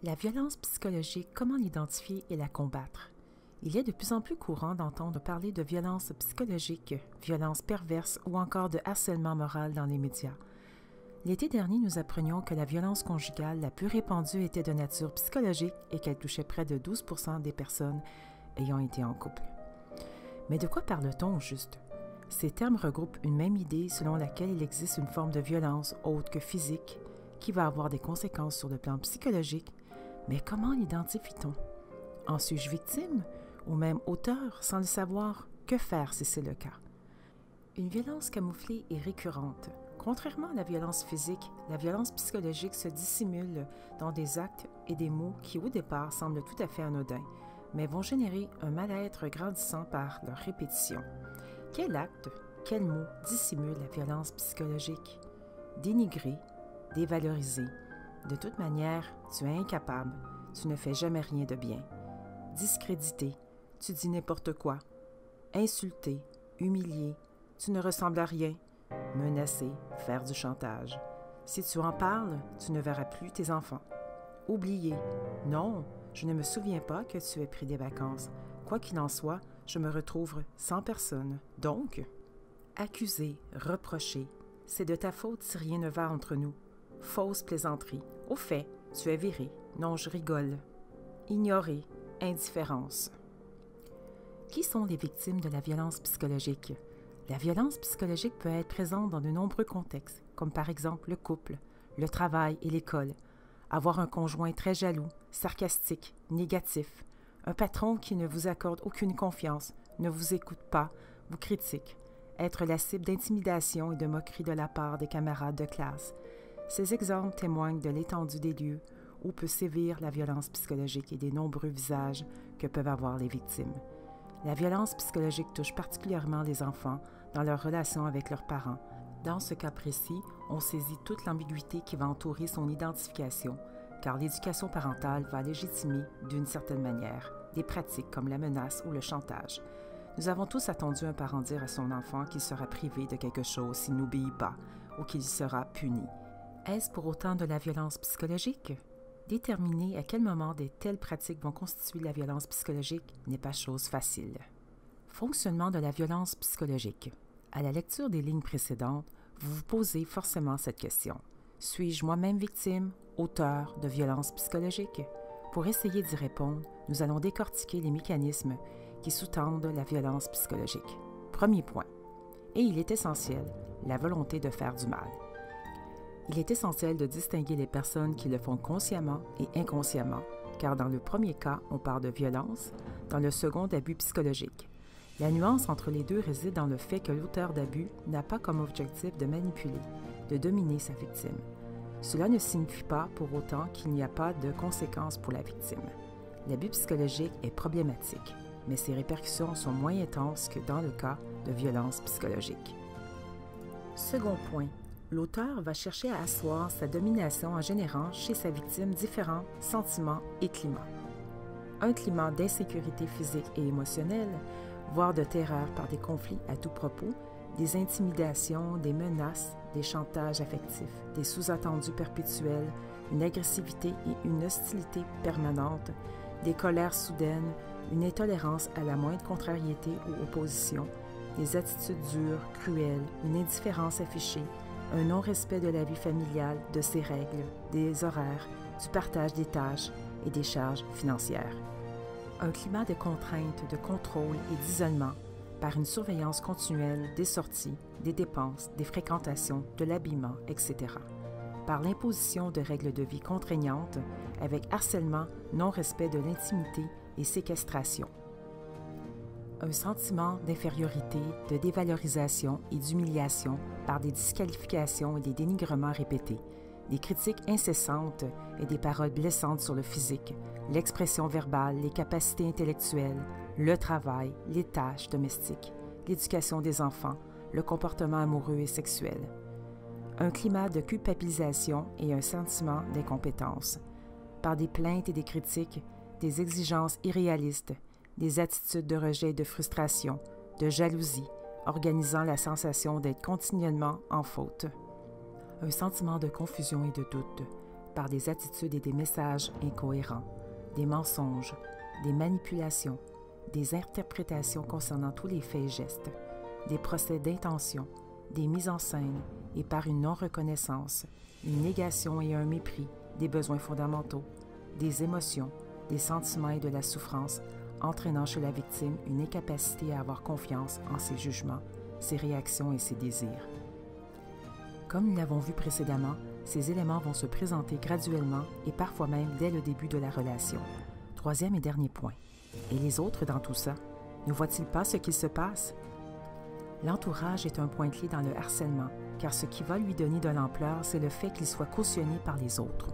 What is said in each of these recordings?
La violence psychologique, comment l'identifier et la combattre? Il est de plus en plus courant d'entendre parler de violence psychologique, violence perverse ou encore de harcèlement moral dans les médias. L'été dernier, nous apprenions que la violence conjugale la plus répandue était de nature psychologique et qu'elle touchait près de 12% des personnes ayant été en couple. Mais de quoi parle-t-on au juste? Ces termes regroupent une même idée selon laquelle il existe une forme de violence autre que physique qui va avoir des conséquences sur le plan psychologique. Mais comment l'identifie-t-on? En suis-je victime ou même auteur sans le savoir? Que faire si c'est le cas? Une violence camouflée est récurrente. Contrairement à la violence physique, la violence psychologique se dissimule dans des actes et des mots qui au départ semblent tout à fait anodins, mais vont générer un mal-être grandissant par leur répétition. Quel acte, quel mot dissimule la violence psychologique? Dénigrer, dévaloriser. De toute manière, tu es incapable, tu ne fais jamais rien de bien. Discréditer, tu dis n'importe quoi. Insulter, humilier, tu ne ressembles à rien. Menacer, faire du chantage. Si tu en parles, tu ne verras plus tes enfants. Oublier, non, je ne me souviens pas que tu aies pris des vacances. Quoi qu'il en soit, je me retrouve sans personne. Donc, accuser, reprocher, c'est de ta faute si rien ne va entre nous. Fausse plaisanterie. Au fait, tu es viré. Non, je rigole. Ignorer, indifférence. Qui sont les victimes de la violence psychologique? La violence psychologique peut être présente dans de nombreux contextes, comme par exemple le couple, le travail et l'école. Avoir un conjoint très jaloux, sarcastique, négatif. Un patron qui ne vous accorde aucune confiance, ne vous écoute pas, vous critique. Être la cible d'intimidation et de moquerie de la part des camarades de classe. Ces exemples témoignent de l'étendue des lieux où peut sévir la violence psychologique et des nombreux visages que peuvent avoir les victimes. La violence psychologique touche particulièrement les enfants dans leur relation avec leurs parents. Dans ce cas précis, on saisit toute l'ambiguïté qui va entourer son identification, car l'éducation parentale va légitimer, d'une certaine manière, des pratiques comme la menace ou le chantage. Nous avons tous attendu un parent dire à son enfant qu'il sera privé de quelque chose s'il n'obéit pas ou qu'il sera puni. Est-ce pour autant de la violence psychologique? Déterminer à quel moment de telles pratiques vont constituer la violence psychologique n'est pas chose facile. Fonctionnement de la violence psychologique. À la lecture des lignes précédentes, vous vous posez forcément cette question. Suis-je moi-même victime, auteur de violence psychologique? Pour essayer d'y répondre, nous allons décortiquer les mécanismes qui sous-tendent la violence psychologique. Premier point. Et il est essentiel, la volonté de faire du mal. Il est essentiel de distinguer les personnes qui le font consciemment et inconsciemment, car dans le premier cas, on parle de violence, dans le second, d'abus psychologique. La nuance entre les deux réside dans le fait que l'auteur d'abus n'a pas comme objectif de manipuler, de dominer sa victime. Cela ne signifie pas pour autant qu'il n'y a pas de conséquences pour la victime. L'abus psychologique est problématique, mais ses répercussions sont moins intenses que dans le cas de violence psychologique. Second point. L'auteur va chercher à asseoir sa domination en générant chez sa victime différents sentiments et climats. Un climat d'insécurité physique et émotionnelle, voire de terreur par des conflits à tout propos, des intimidations, des menaces, des chantages affectifs, des sous-entendus perpétuels, une agressivité et une hostilité permanente, des colères soudaines, une intolérance à la moindre contrariété ou opposition, des attitudes dures, cruelles, une indifférence affichée, un non-respect de la vie familiale, de ses règles, des horaires, du partage des tâches et des charges financières. Un climat de contrainte, de contrôle et d'isolement par une surveillance continuelle des sorties, des dépenses, des fréquentations, de l'habillement, etc. Par l'imposition de règles de vie contraignantes avec harcèlement, non-respect de l'intimité et séquestration. Un sentiment d'infériorité, de dévalorisation et d'humiliation par des disqualifications et des dénigrements répétés, des critiques incessantes et des paroles blessantes sur le physique, l'expression verbale, les capacités intellectuelles, le travail, les tâches domestiques, l'éducation des enfants, le comportement amoureux et sexuel. Un climat de culpabilisation et un sentiment d'incompétence, par des plaintes et des critiques, des exigences irréalistes, des attitudes de rejet et de frustration, de jalousie, organisant la sensation d'être continuellement en faute. Un sentiment de confusion et de doute, par des attitudes et des messages incohérents, des mensonges, des manipulations, des interprétations concernant tous les faits et gestes, des procès d'intention, des mises en scène et par une non-reconnaissance, une négation et un mépris des besoins fondamentaux, des émotions, des sentiments et de la souffrance, entraînant chez la victime une incapacité à avoir confiance en ses jugements, ses réactions et ses désirs. Comme nous l'avons vu précédemment, ces éléments vont se présenter graduellement et parfois même dès le début de la relation. Troisième et dernier point. Et les autres dans tout ça? Ne voient-ils pas ce qu'il se passe? L'entourage est un point clé dans le harcèlement, car ce qui va lui donner de l'ampleur, c'est le fait qu'il soit cautionné par les autres.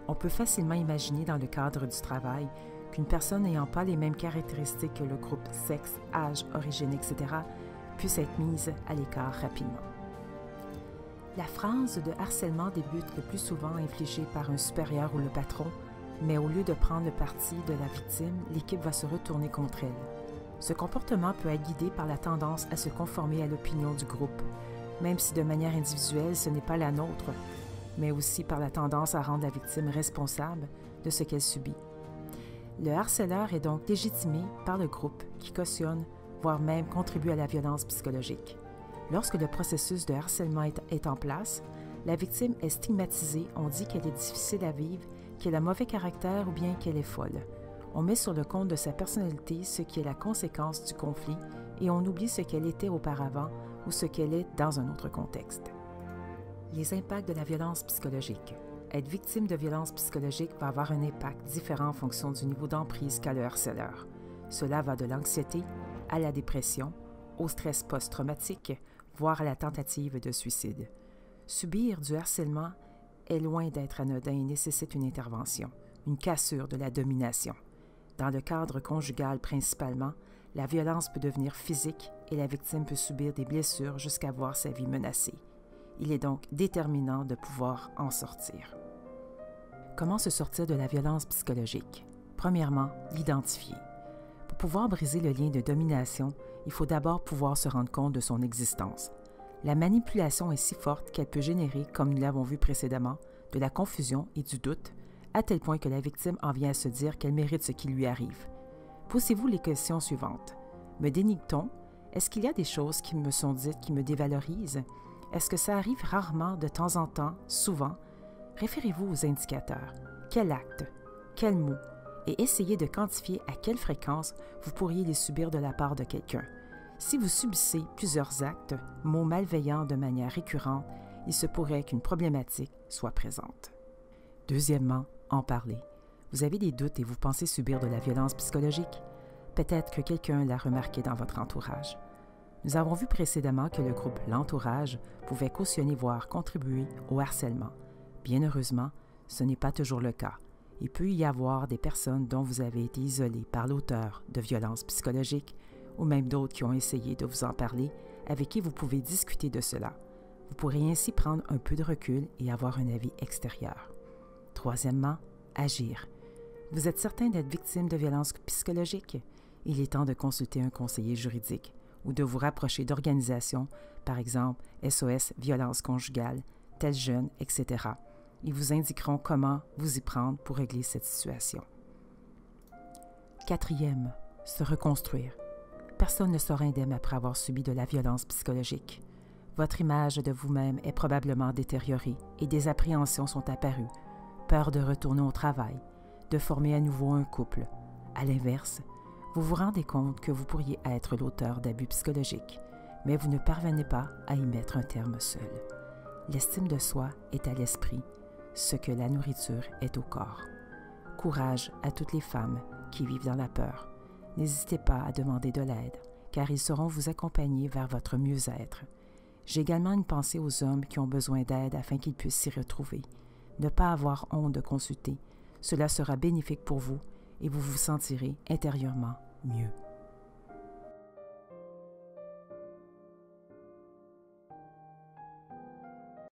On peut facilement imaginer dans le cadre du travail qu'une personne n'ayant pas les mêmes caractéristiques que le groupe sexe, âge, origine, etc., puisse être mise à l'écart rapidement. La phrase de harcèlement débute le plus souvent infligée par un supérieur ou le patron, mais au lieu de prendre le parti de la victime, l'équipe va se retourner contre elle. Ce comportement peut être guidé par la tendance à se conformer à l'opinion du groupe, même si de manière individuelle ce n'est pas la nôtre, mais aussi par la tendance à rendre la victime responsable de ce qu'elle subit. Le harceleur est donc légitimé par le groupe qui cautionne, voire même contribue à la violence psychologique. Lorsque le processus de harcèlement est en place, la victime est stigmatisée, on dit qu'elle est difficile à vivre, qu'elle a mauvais caractère ou bien qu'elle est folle. On met sur le compte de sa personnalité ce qui est la conséquence du conflit et on oublie ce qu'elle était auparavant ou ce qu'elle est dans un autre contexte. Les impacts de la violence psychologique. Être victime de violence psychologique va avoir un impact différent en fonction du niveau d'emprise qu'a le harceleur. Cela va de l'anxiété à la dépression, au stress post-traumatique, voire à la tentative de suicide. Subir du harcèlement est loin d'être anodin et nécessite une intervention, une cassure de la domination. Dans le cadre conjugal principalement, la violence peut devenir physique et la victime peut subir des blessures jusqu'à voir sa vie menacée. Il est donc déterminant de pouvoir en sortir. Comment se sortir de la violence psychologique? Premièrement, l'identifier. Pour pouvoir briser le lien de domination, il faut d'abord pouvoir se rendre compte de son existence. La manipulation est si forte qu'elle peut générer, comme nous l'avons vu précédemment, de la confusion et du doute, à tel point que la victime en vient à se dire qu'elle mérite ce qui lui arrive. Posez-vous les questions suivantes. Me dénigre-t-on? Est-ce qu'il y a des choses qui me sont dites qui me dévalorisent? Est-ce que ça arrive rarement, de temps en temps, souvent? Référez-vous aux indicateurs. Quel acte? Quel mot? Et essayez de quantifier à quelle fréquence vous pourriez les subir de la part de quelqu'un. Si vous subissez plusieurs actes, mots malveillants de manière récurrente, il se pourrait qu'une problématique soit présente. Deuxièmement, en parler. Vous avez des doutes et vous pensez subir de la violence psychologique? Peut-être que quelqu'un l'a remarqué dans votre entourage. Nous avons vu précédemment que le groupe L'Entourage pouvait cautionner voire contribuer au harcèlement. Bien heureusement, ce n'est pas toujours le cas. Il peut y avoir des personnes dont vous avez été isolé par l'auteur de violences psychologiques ou même d'autres qui ont essayé de vous en parler, avec qui vous pouvez discuter de cela. Vous pourrez ainsi prendre un peu de recul et avoir un avis extérieur. Troisièmement, agir. Vous êtes certain d'être victime de violences psychologiques? Il est temps de consulter un conseiller juridique ou de vous rapprocher d'organisations, par exemple SOS Violence conjugale, Tel Jeune, etc. Ils vous indiqueront comment vous y prendre pour régler cette situation. Quatrième, se reconstruire. Personne ne sort indemne après avoir subi de la violence psychologique. Votre image de vous-même est probablement détériorée et des appréhensions sont apparues. Peur de retourner au travail, de former à nouveau un couple. À l'inverse, vous vous rendez compte que vous pourriez être l'auteur d'abus psychologiques, mais vous ne parvenez pas à y mettre un terme seul. L'estime de soi est à l'esprit, ce que la nourriture est au corps. Courage à toutes les femmes qui vivent dans la peur. N'hésitez pas à demander de l'aide, car ils sauront vous accompagner vers votre mieux-être. J'ai également une pensée aux hommes qui ont besoin d'aide afin qu'ils puissent s'y retrouver. Ne pas avoir honte de consulter, cela sera bénéfique pour vous et vous vous sentirez intérieurement mieux.